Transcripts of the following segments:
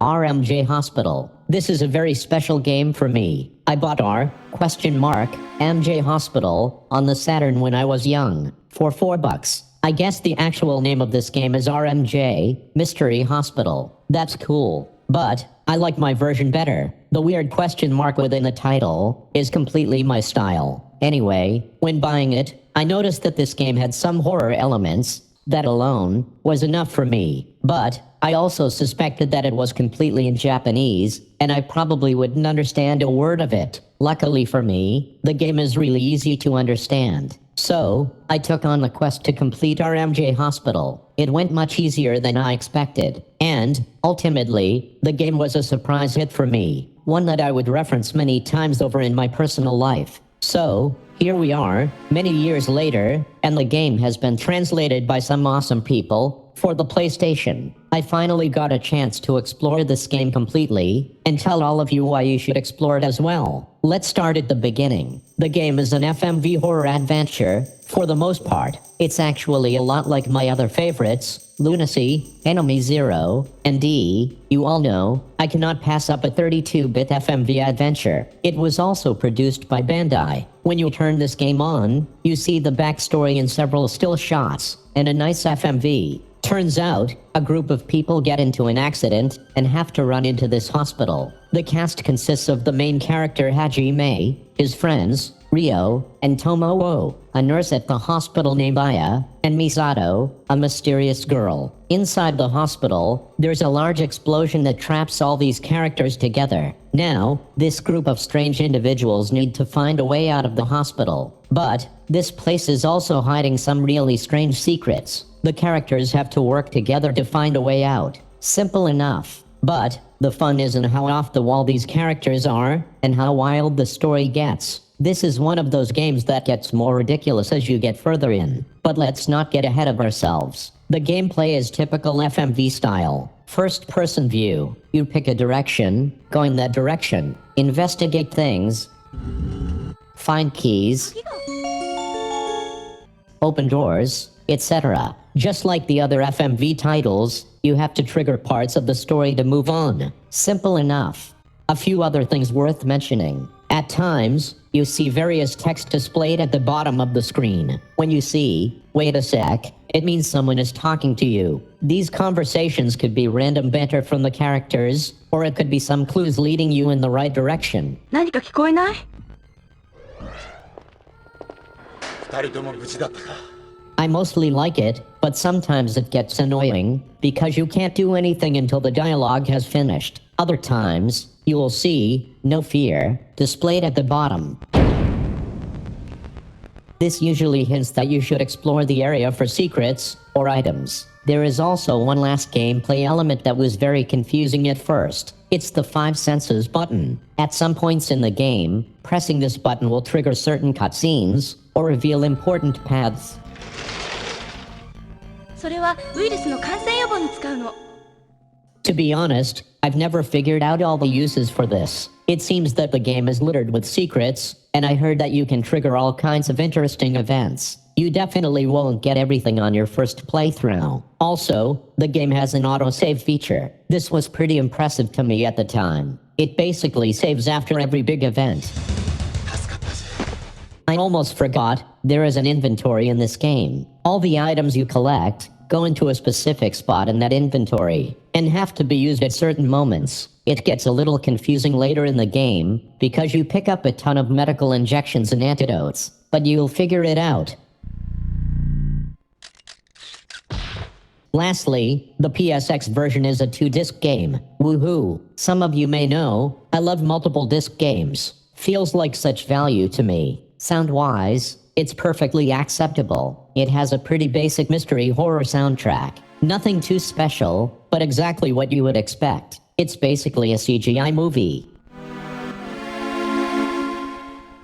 RMJ Hospital. This is a very special game for me. I bought MJ Hospital on the Saturn when I was young, for $4. I guess the actual name of this game is RMJ Mystery Hospital. That's cool. But I like my version better. The weird question mark within the title is completely my style. Anyway, when buying it, I noticed that this game had some horror elements. That alone was enough for me. But I also suspected that it was completely in Japanese, and I probably wouldn't understand a word of it. Luckily for me, the game is really easy to understand. So, I took on the quest to complete RMJ Hospital. It went much easier than I expected, and, ultimately, the game was a surprise hit for me, one that I would reference many times over in my personal life. So, here we are, many years later, and the game has been translated by some awesome people for the PlayStation. I finally got a chance to explore this game completely, and tell all of you why you should explore it as well. Let's start at the beginning. The game is an FMV horror adventure, for the most part. It's actually a lot like my other favorites, Lunacy, Enemy Zero, and D. You all know, I cannot pass up a 32-bit FMV adventure. It was also produced by Bandai. When you turn this game on, you see the backstory in several still shots, and a nice FMV. Turns out, a group of people get into an accident and have to run into this hospital. The cast consists of the main character Hajime, his friends, Ryo, and Tomowo, a nurse at the hospital named Aya, and Misato, a mysterious girl. Inside the hospital, there's a large explosion that traps all these characters together. Now, this group of strange individuals need to find a way out of the hospital. But, this place is also hiding some really strange secrets. The characters have to work together to find a way out. Simple enough. But, the fun is in how off the wall these characters are, and how wild the story gets. This is one of those games that gets more ridiculous as you get further in. But let's not get ahead of ourselves. The gameplay is typical FMV style. First-person view. You pick a direction, go in that direction. Investigate things. Find keys. Open doors, etc. Just like the other FMV titles, you have to trigger parts of the story to move on. Simple enough. A few other things worth mentioning. At times, you see various text displayed at the bottom of the screen. When you see, "Wait a sec," it means someone is talking to you. These conversations could be random banter from the characters, or it could be some clues leading you in the right direction. 何か聞こえない? I mostly like it, but sometimes it gets annoying, because you can't do anything until the dialogue has finished. Other times, you will see, "No fear," displayed at the bottom. This usually hints that you should explore the area for secrets, or items. There is also one last gameplay element that was very confusing at first. It's the 5 senses button. At some points in the game, pressing this button will trigger certain cutscenes, or reveal important paths. それはウイルスの感染予防に使うの。 To be honest, I've never figured out all the uses for this. It seems that the game is littered with secrets, and I heard that you can trigger all kinds of interesting events. You definitely won't get everything on your first playthrough. Also, the game has an autosave feature. This was pretty impressive to me at the time. It basically saves after every big event. I almost forgot, there is an inventory in this game. All the items you collect go into a specific spot in that inventory, and have to be used at certain moments. It gets a little confusing later in the game, because you pick up a ton of medical injections and antidotes, but you'll figure it out. Lastly, the PSX version is a 2-disc game. Woohoo! Some of you may know, I love multiple disc games. Feels like such value to me. Sound-wise, it's perfectly acceptable. It has a pretty basic mystery horror soundtrack. Nothing too special, but exactly what you would expect. It's basically a CGI movie.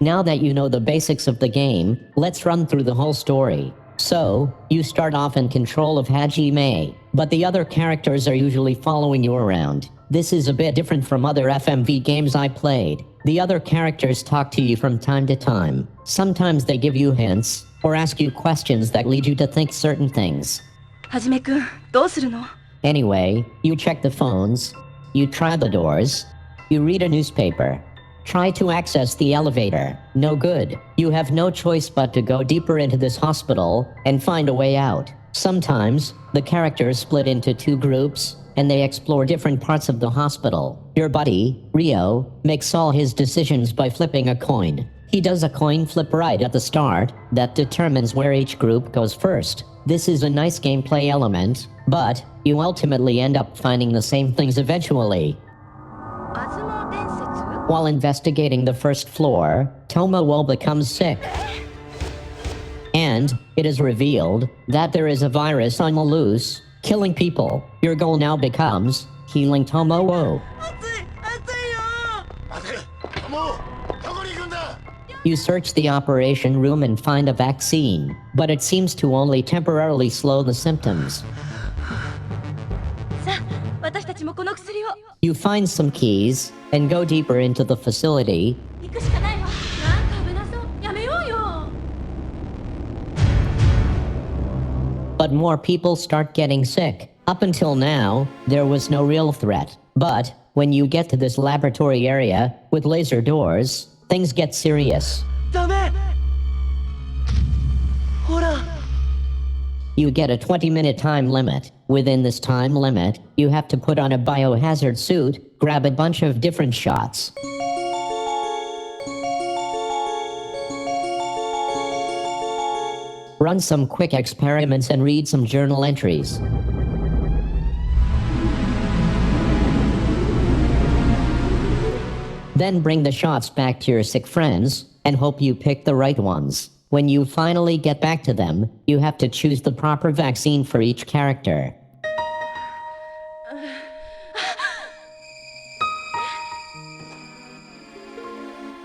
Now that you know the basics of the game, let's run through the whole story. So, you start off in control of Hajime, but the other characters are usually following you around. This is a bit different from other FMV games I played. The other characters talk to you from time to time. Sometimes they give you hints, or ask you questions that lead you to think certain things. はじめくん、どうするの? Anyway, you check the phones. You try the doors. You read a newspaper. Try to access the elevator. No good. You have no choice but to go deeper into this hospital and find a way out. Sometimes, the characters split into two groups, and they explore different parts of the hospital. Your buddy, Rio, makes all his decisions by flipping a coin. He does a coin flip right at the start that determines where each group goes first. This is a nice gameplay element, but you ultimately end up finding the same things eventually. アズモ伝説 While investigating the first floor, Tomowo becomes sick. And it is revealed that there is a virus on the loose, killing people. Your goal now becomes healing Tomowo. You search the operation room and find a vaccine, but it seems to only temporarily slow the symptoms. さあ私たちもこの薬を You find some keys and go deeper into the facility. 行くしかないわなんか危なそうやめようよ But more people start getting sick. Up until now, there was no real threat. But when you get to this laboratory area with laser doors, things get serious. ダメほら You get a 20-minute time limit. Within this time limit, you have to put on a biohazard suit, grab a bunch of different shots. Run some quick experiments and read some journal entries. Then bring the shots back to your sick friends and hope you pick the right ones. When you finally get back to them, you have to choose the proper vaccine for each character.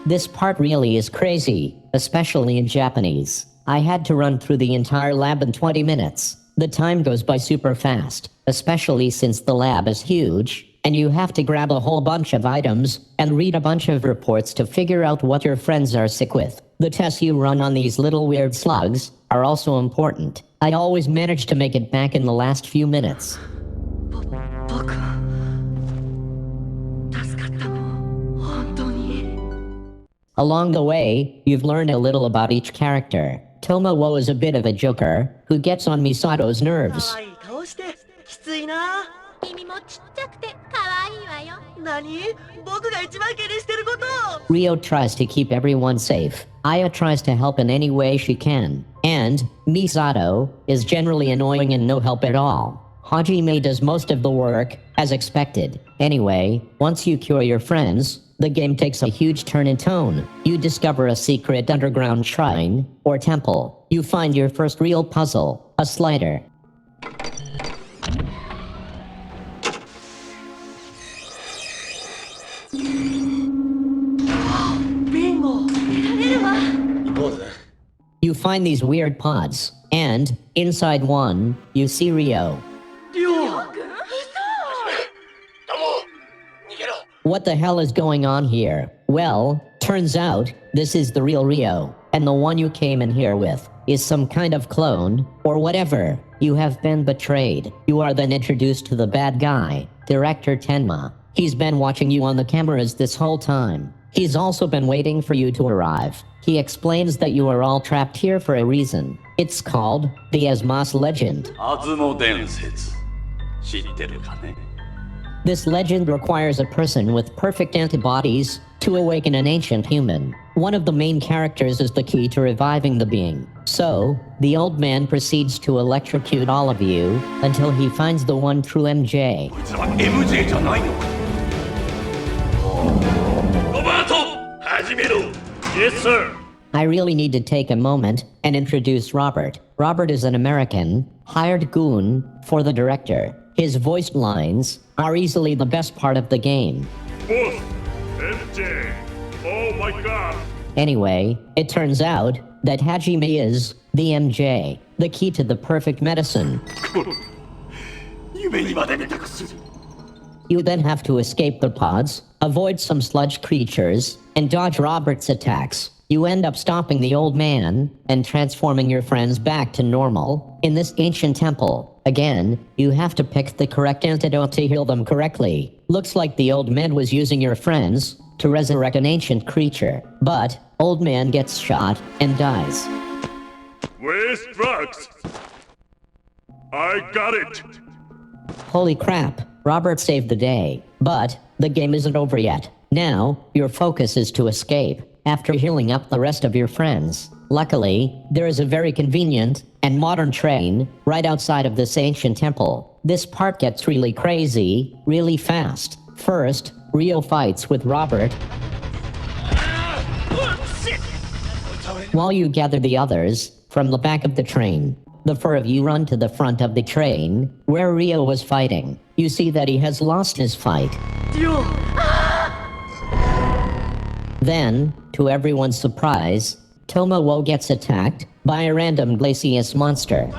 This part really is crazy, especially in Japanese. I had to run through the entire lab in 20 minutes. The time goes by super fast, especially since the lab is huge, and you have to grab a whole bunch of items and read a bunch of reports to figure out what your friends are sick with. The tests you run on these little weird slugs are also important. I always manage to make it back in the last few minutes. 僕は助かったの本当に Along the way, you've learned a little about each character. Tomowo is a bit of a joker who gets on Misato's nerves. 可愛い顔してきついな君もちっちゃくて可愛いわよ何僕が一番気にしてること Rio tries to keep everyone safe. Aya tries to help in any way she can. And Misato is generally annoying and no help at all. Hajime does most of the work, as expected. Anyway, once you cure your friends, the game takes a huge turn in tone. You discover a secret underground shrine, or temple. You find your first real puzzle, a slider. Bingo 出られるわ 行こうぜ You find these weird pods, and inside one, you see Rio. リオ What the hell is going on here? Well, turns out, this is the real Rio, and the one you came in here with is some kind of clone, or whatever. You have been betrayed. You are then introduced to the bad guy, Director Tenma. He's been watching you on the cameras this whole time. He's also been waiting for you to arrive. He explains that you are all trapped here for a reason. It's called the Esmas Legend. アズモ伝説知ってるかね This legend requires a person with perfect antibodies to awaken an ancient human. One of the main characters is the key to reviving the being. So, the old man proceeds to electrocute all of you until he finds the one true MJ. こいつらは MJ じゃないのかロバート始めろ Yes sir I really need to take a moment and introduce Robert. Robert is an American, hired goon for the director. His voiced lines are easily the best part of the game. Boss MJ Oh my god Anyway, it turns out that Hajime is the MJ, the key to the perfect medicine. 夢にまで見たくする You then have to escape the pods, avoid some sludge creatures, and dodge Robert's attacks. you end up stopping the old man and transforming your friends back to normal in this ancient temple. Again, you have to pick the correct antidote to heal them correctly. Looks like the old man was using your friends to resurrect an ancient creature, but old man gets shot and dies. Where's drugs? I got it. Holy crap, Robert saved the day. But the game isn't over yet. Now, your focus is to escape after healing up the rest of your friends. Luckily, there is a very convenient and modern train right outside of this ancient temple. This part gets really crazy, really fast. First, Rio fights with Robert, while you gather the others from the back of the train. The four of you run to the front of the train, where Rio was fighting. You see that he has lost his fight. Then, to everyone's surprise, Tomowo gets attacked by a random Glacius monster.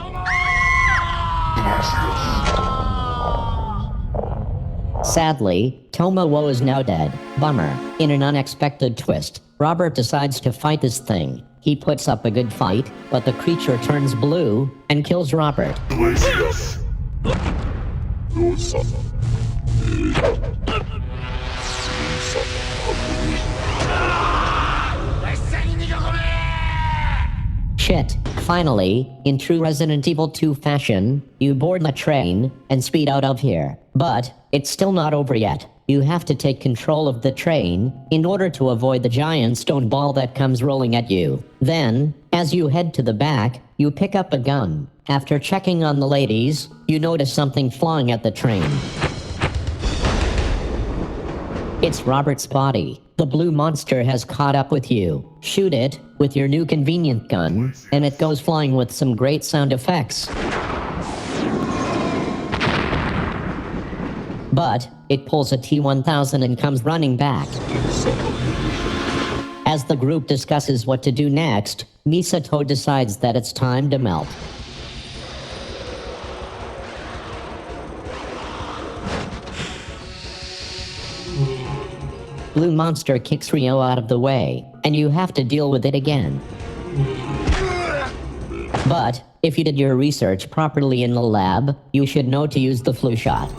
Sadly, Tomowo is now dead. Bummer. In an unexpected twist, Robert decides to fight this thing. He puts up a good fight, but the creature turns blue and kills Robert. Glacius. Shit. Finally, in true Resident Evil 2 fashion, you board the train and speed out of here. But it's still not over yet. You have to take control of the train in order to avoid the giant stone ball that comes rolling at you. Then, as you head to the back, you pick up a gun. After checking on the ladies, you notice something flying at the train. It's Robert's body. The blue monster has caught up with you. Shoot it with your new convenient gun, and it goes flying with some great sound effects. But it pulls a T-1000 and comes running back. As the group discusses what to do next, Misato decides that it's time to melt. Blue monster kicks Rio out of the way, and you have to deal with it again. But if you did your research properly in the lab, you should know to use the flu shot.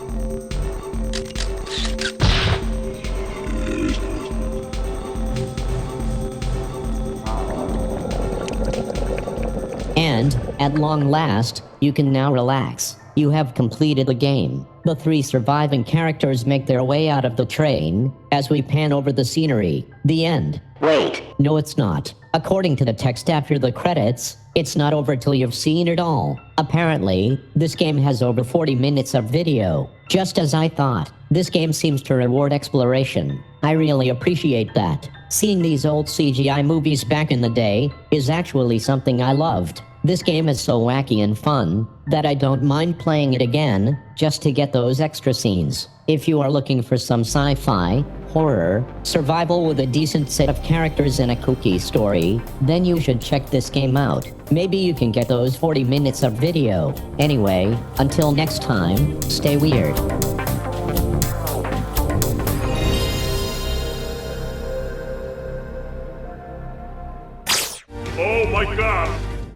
And, at long last, you can now relax. You have completed the game. The three surviving characters make their way out of the train as we pan over the scenery. The end. Wait. No, it's not. According to the text after the credits, it's not over till you've seen it all. Apparently, this game has over 40 minutes of video. Just as I thought. This game seems to reward exploration. I really appreciate that. Seeing these old CGI movies back in the day is actually something I loved. This game is so wacky and fun that I don't mind playing it again just to get those extra scenes. If you are looking for some sci-fi, horror, survival with a decent set of characters and a kooky story, then you should check this game out. Maybe you can get those 40 minutes of video. Anyway, until next time, stay weird.